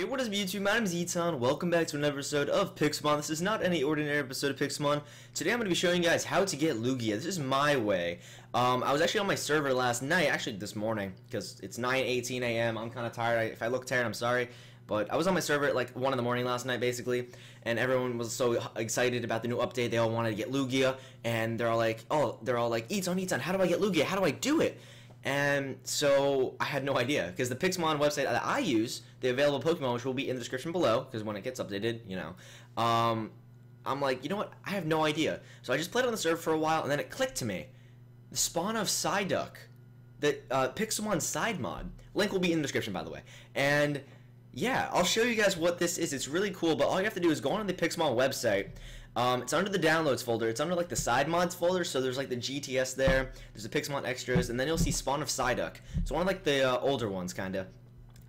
What is up, YouTube? My name is Eton. Welcome back to another episode of Pixelmon. This is not any ordinary episode of Pixelmon. Today I'm going to be showing you guys how to get Lugia. This is my way. I was actually on my server last night, actually this morning, because it's 9:18 a.m. I'm kind of tired. If I look tired, I'm sorry. But I was on my server at like 1 in the morning last night, basically, and everyone was so excited about the new update. They all wanted to get Lugia, and they're all like, Eton, how do I get Lugia? How do I do it? And so I had no idea, because the Pixelmon website that I use, the available Pokemon, which will be in the description below, because when it gets updated, you know, I'm like, you know what, I have no idea. So I just played on the server for a while, and then it clicked to me. The SpawnOfPsyduck, the Pixelmon Sidemod. Link will be in the description, by the way. And yeah, I'll show you guys what this is. It's really cool, but all you have to do is go on the Pixelmon website. It's under the downloads folder. It's under like the side mods folder. So there's like the GTS there. There's the Pixelmon extras, and then you'll see SpawnOfPsyduck. It's one of like the older ones, kinda.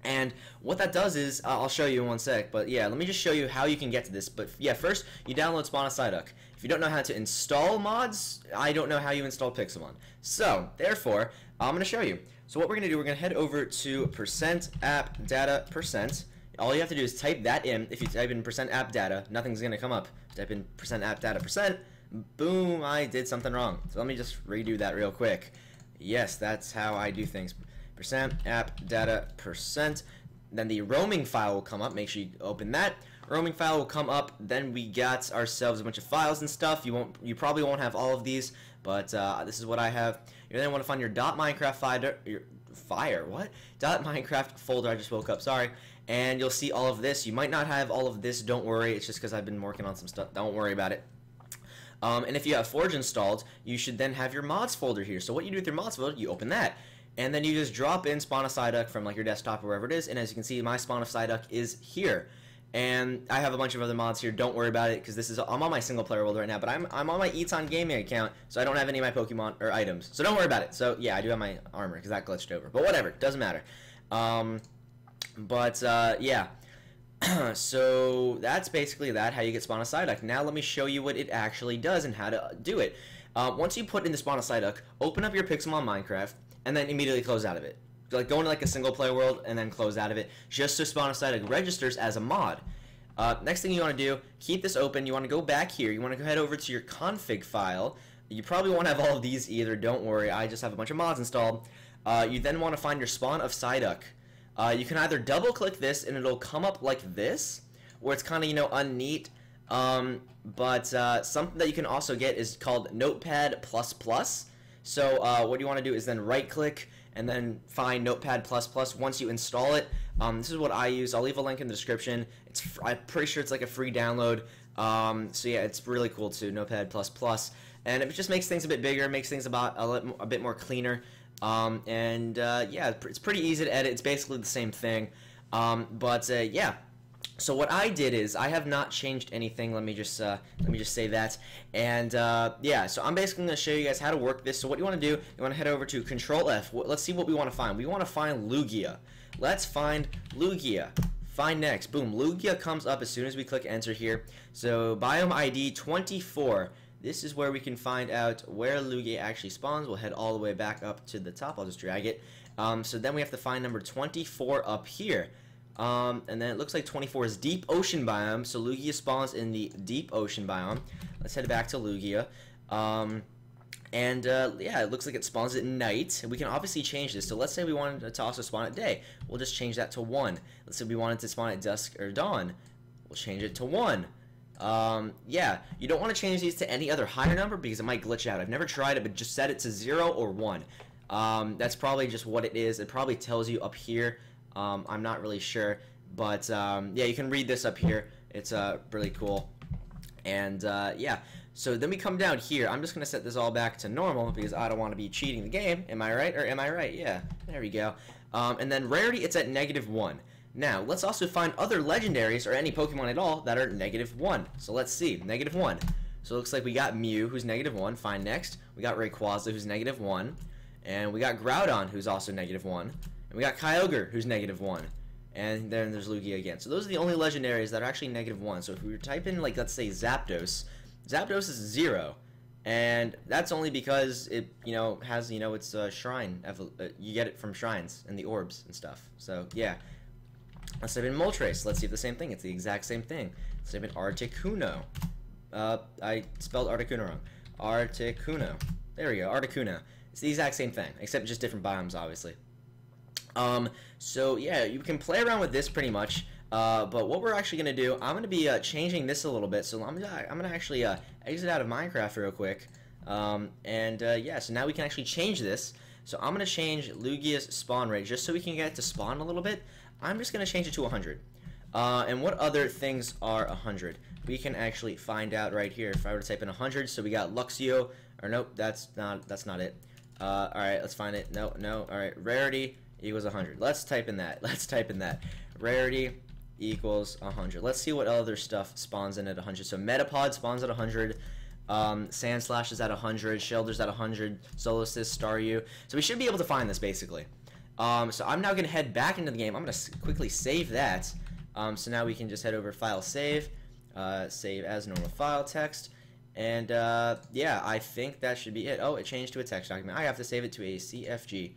And what that does is, I'll show you in one sec. But yeah, let me just show you how you can get to this. But yeah, first you download SpawnOfPsyduck. If you don't know how to install mods, I don't know how you install Pixelmon. So therefore, I'm gonna show you. So what we're gonna do, we're gonna head over to %appdata%. All you have to do is type that in. If you type in %appdata, nothing's gonna come up. Type in %appdata%. Boom, I did something wrong. So let me just redo that real quick. Yes, that's how I do things. %appdata%. Then the roaming file will come up. Make sure you open that. Roaming file will come up. Then we got ourselves a bunch of files and stuff. You probably won't have all of these, but this is what I have. You're then want to find your .minecraft .minecraft folder. I just woke up. Sorry. And you'll see all of this. You might not have all of this. Don't worry. It's just because I've been working on some stuff. Don't worry about it. And if you have Forge installed, you should then have your mods folder here. So what you do with your mods folder, you open that. And then you just drop in SpawnOfPsyduck from like your desktop or wherever it is. And as you can see, my SpawnOfPsyduck is here. And I have a bunch of other mods here. Don't worry about it, because I'm on my single player world right now. But I'm on my Eton Gaming account, so I don't have any of my Pokemon or items. So don't worry about it. So yeah, I do have my armor because that glitched over. But whatever, doesn't matter. Yeah. So that's basically that, how you get SpawnOfPsyduck. Now let me show you what it actually does and how to do it. Once you put in the SpawnOfPsyduck, open up your Pixelmon Minecraft, and then immediately close out of it. Like go into like a single player world and then close out of it, just so SpawnOfPsyduck registers as a mod. Next thing you want to do, keep this open. You want to go back here. You want to go head over to your config file. You probably won't have all of these either. Don't worry. I just have a bunch of mods installed. You then want to find your SpawnOfPsyduck. You can either double click this and it'll come up like this, where it's kind of, you know, unneat. Something that you can also get is called Notepad++. So what you want to do is then right click and then find Notepad++. Once you install it, this is what I use. I'll leave a link in the description. I'm pretty sure it's like a free download. So yeah, it's really cool too, Notepad++. And it just makes things a bit bigger, makes things a bit more cleaner. Yeah, it's pretty easy to edit. It's basically the same thing. Yeah. So what I did is I have not changed anything. Let me just say that. And yeah, so I'm basically going to show you guys how to work this. So what you want to do, you want to head over to Control F. Let's see what we want to find. We want to find Lugia. Let's find Lugia. Find next. Boom. Lugia comes up as soon as we click enter here. So biome ID 24. This is where we can find out where Lugia actually spawns. We'll head all the way back up to the top. I'll just drag it. So then we have to find number 24 up here. And then it looks like 24 is Deep Ocean Biome. So Lugia spawns in the Deep Ocean Biome. Let's head back to Lugia. Yeah, it looks like it spawns at night. We can obviously change this. So let's say we wanted to also spawn at day. We'll just change that to 1. Let's say we wanted to spawn at dusk or dawn. We'll change it to 1. Yeah, you don't want to change these to any other higher number because it might glitch out. I've never tried it, but just set it to 0 or 1. That's probably just what it is. It probably tells you up here. I'm not really sure, but yeah, you can read this up here. It's really cool. And yeah, so then we come down here. I'm just gonna set this all back to normal because I don't want to be cheating the game. Am I right? Or am I right? Yeah, there we go. And then rarity, it's at -1. Now, let's also find other legendaries, or any Pokemon at all, that are -1. So let's see, -1. So it looks like we got Mew, who's -1. Find next. We got Rayquaza, who's -1. And we got Groudon, who's also -1. And we got Kyogre, who's -1. And then there's Lugia again. So those are the only legendaries that are actually -1. So if we were to type in, like, let's say Zapdos, Zapdos is 0. And that's only because it, you know, has, you know, it's a shrine. You get it from shrines and the orbs and stuff. So, yeah. Let's type in Moltres. Let's see if the same thing. It's the exact same thing. Let's type in Articuno. I spelled Articuno wrong. Articuno. There we go. Articuno. It's the exact same thing, except just different biomes, obviously. So yeah, you can play around with this pretty much. But what we're actually gonna do, I'm gonna be changing this a little bit. So I'm gonna actually exit out of Minecraft real quick. Yeah, so now we can actually change this. So I'm gonna change Lugia's spawn rate just so we can get it to spawn a little bit. I'm just gonna change it to 100. And what other things are 100? We can actually find out right here. If I were to type in 100, so we got Luxio, or nope, that's not it. All right, let's find it. No. All right, rarity equals 100. Let's type in that. Rarity equals 100. Let's see what other stuff spawns in at 100. So Metapod spawns at 100. Sandslash is at 100. Shelter's at 100. Solstice, Staryu. So we should be able to find this basically. So I'm now gonna head back into the game. I'm gonna quickly save that. So now we can just head over File Save, save as normal file text, and yeah, I think that should be it. Oh, it changed to a text document. I have to save it to a CFG.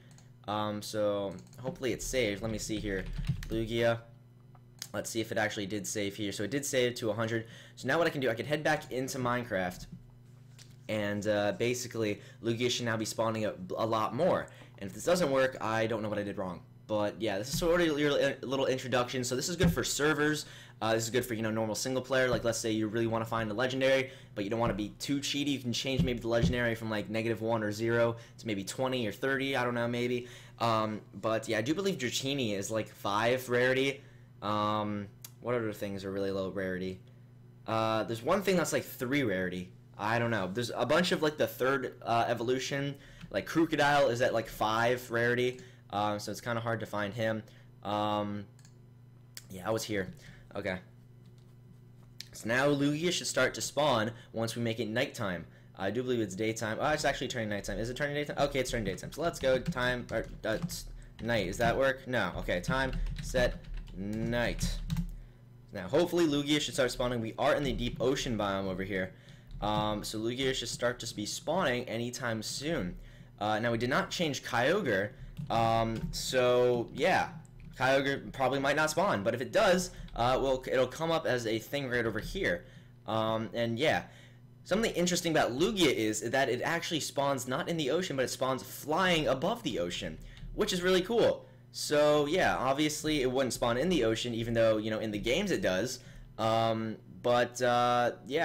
So hopefully it's saved. Let me see here, Lugia. Let's see if it actually did save here. So it did save to 100. So now what I can do, I can head back into Minecraft, and basically Lugia should now be spawning a lot more. And if this doesn't work, I don't know what I did wrong. But yeah, this is sort of your little introduction. So this is good for servers. This is good for, normal single player. Like, let's say you really want to find a legendary, but you don't want to be too cheaty. You can change maybe the legendary from like -1 or 0 to maybe 20 or 30. I don't know, maybe. But yeah, I do believe Dratini is like 5 rarity. What other things are really low rarity? There's one thing that's like 3 rarity. I don't know. There's a bunch of like the 3rd evolution. Like Crocodile is at like 5 rarity. So it's kind of hard to find him. Yeah, I was here. Okay. So now Lugia should start to spawn once we make it nighttime. I do believe it's daytime. Oh, it's actually turning nighttime. Is it turning daytime? Okay, it's turning daytime. So let's go time, or night. Does that work? No. Okay, time, set, night. Now, hopefully Lugia should start spawning. We are in the deep ocean biome over here. So Lugia should start to be spawning anytime soon. Now, we did not change Kyogre. So yeah, Kyogre probably might not spawn, but if it does, it'll come up as a thing right over here. And yeah, something interesting about Lugia is that it actually spawns not in the ocean, but it spawns flying above the ocean, which is really cool. So yeah, obviously it wouldn't spawn in the ocean, even though, in the games it does. Yeah,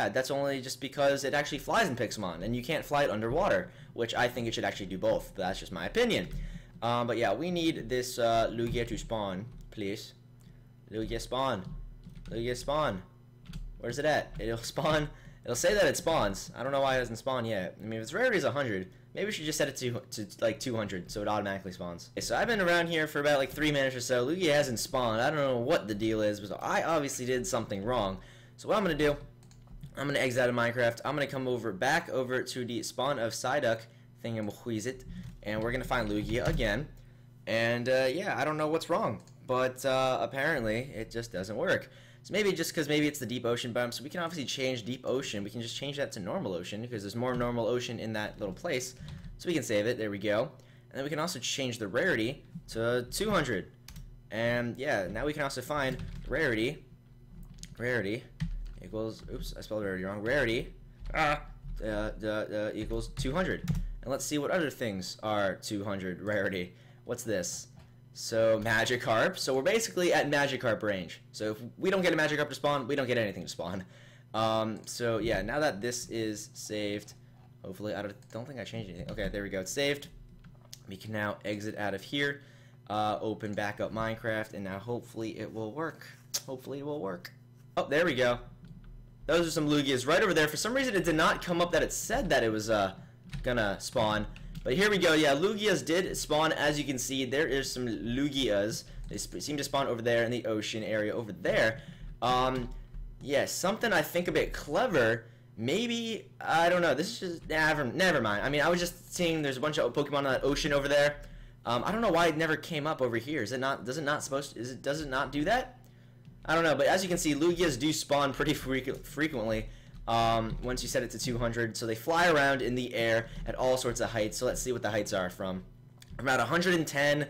that's only just because it actually flies in Pixelmon, and you can't fly it underwater, which I think it should actually do both, but that's just my opinion. But yeah, we need this Lugia to spawn, please. Lugia spawn. Lugia spawn. Where's it at? It'll spawn. It'll say that it spawns. I don't know why it doesn't spawn yet. I mean, if its rarity is 100, maybe we should just set it to like 200 so it automatically spawns. Okay, so I've been around here for about like 3 minutes or so. Lugia hasn't spawned. I don't know what the deal is, but I obviously did something wrong. So what I'm going to do, I'm going to exit out of Minecraft. I'm going to come back over to the SpawnOfPsyduck thingamajigget, and we're going to find Lugia again. And yeah, I don't know what's wrong, but apparently it just doesn't work. So maybe just because maybe it's the deep ocean biome, so we can obviously change deep ocean. We can just change that to normal ocean because there's more normal ocean in that little place. So we can save it. There we go. And then we can also change the rarity to 200. And yeah, now we can also find rarity equals, oops, I spelled rarity wrong. Rarity equals 200. And let's see what other things are 200 rarity. What's this? So Magikarp. So we're basically at Magikarp range. So if we don't get a Magikarp to spawn, we don't get anything to spawn. So yeah, now that this is saved, hopefully I don't think I changed anything. Okay, there we go. It's saved. We can now exit out of here, open back up Minecraft, and now hopefully it will work. Hopefully it will work. Oh, there we go. Those are some Lugias right over there. For some reason, it did not come up that it said that it was gonna spawn. But here we go. Yeah, Lugias did spawn. As you can see, there is some Lugias. They seem to spawn over there in the ocean area over there. Yeah, something I think a bit clever. Maybe, I don't know. This is just, never mind. I mean, I was just seeing there's a bunch of Pokemon in that ocean over there. I don't know why it never came up over here. Is it not, does it not do that? I don't know, but as you can see, Lugias do spawn pretty frequently once you set it to 200. So they fly around in the air at all sorts of heights. So let's see what the heights are from about 110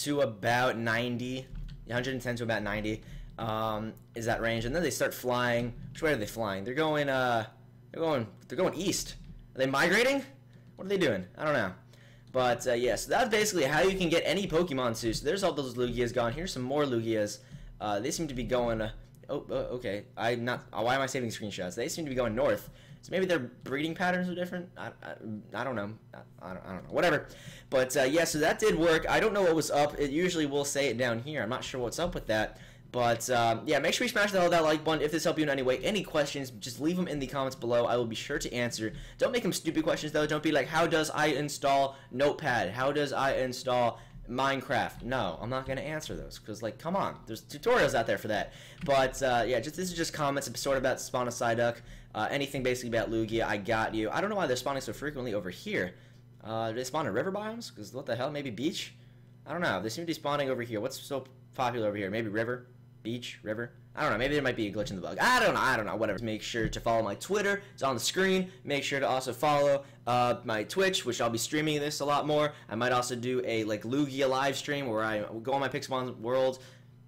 to about 90. 110 to about 90 is that range, and then they start flying. Which way are they flying? They're going east. Are they migrating? What are they doing? I don't know. But yeah, so that's basically how you can get any Pokemon too. So there's all those Lugias gone. Here's some more Lugias. They seem to be going. Okay. Why am I saving screenshots? They seem to be going north. So maybe their breeding patterns are different. I don't know. I don't know. Whatever. But yeah, so that did work. I don't know what was up. It usually will say it down here. I'm not sure what's up with that. But yeah, make sure you smash that like button if this helped you in any way. Any questions, just leave them in the comments below. I will be sure to answer. Don't make them stupid questions though. Don't be like, how does I install Notepad? How does I install Minecraft? No, I'm not going to answer those because, like, come on. There's tutorials out there for that. But yeah, this is just comments sort of about SpawnOfPsyduck. Anything basically about Lugia, I got you. I don't know why they're spawning so frequently over here. Do they spawn in river biomes? Because what the hell? Maybe beach? I don't know. They seem to be spawning over here. What's so popular over here? Maybe river? Beach? River? I don't know. Maybe there might be a glitch in the bug. I don't know. Whatever. Make sure to follow my Twitter. It's on the screen. Make sure to also follow my Twitch, which I'll be streaming this a lot more. I might also do a Lugia live stream where I go on my Pixelmon world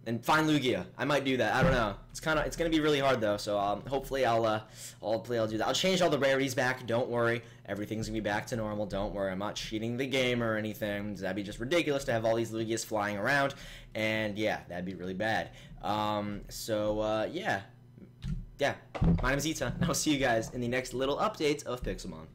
and find Lugia. I might do that. I don't know. It's gonna be really hard though. So hopefully I'll do that. I'll change all the rarities back. Don't worry. Everything's gonna be back to normal. Don't worry. I'm not cheating the game or anything. That'd be just ridiculous to have all these Lugias flying around. And yeah, that'd be really bad. Yeah. My name is Ita, and I'll see you guys in the next little updates of Pixelmon.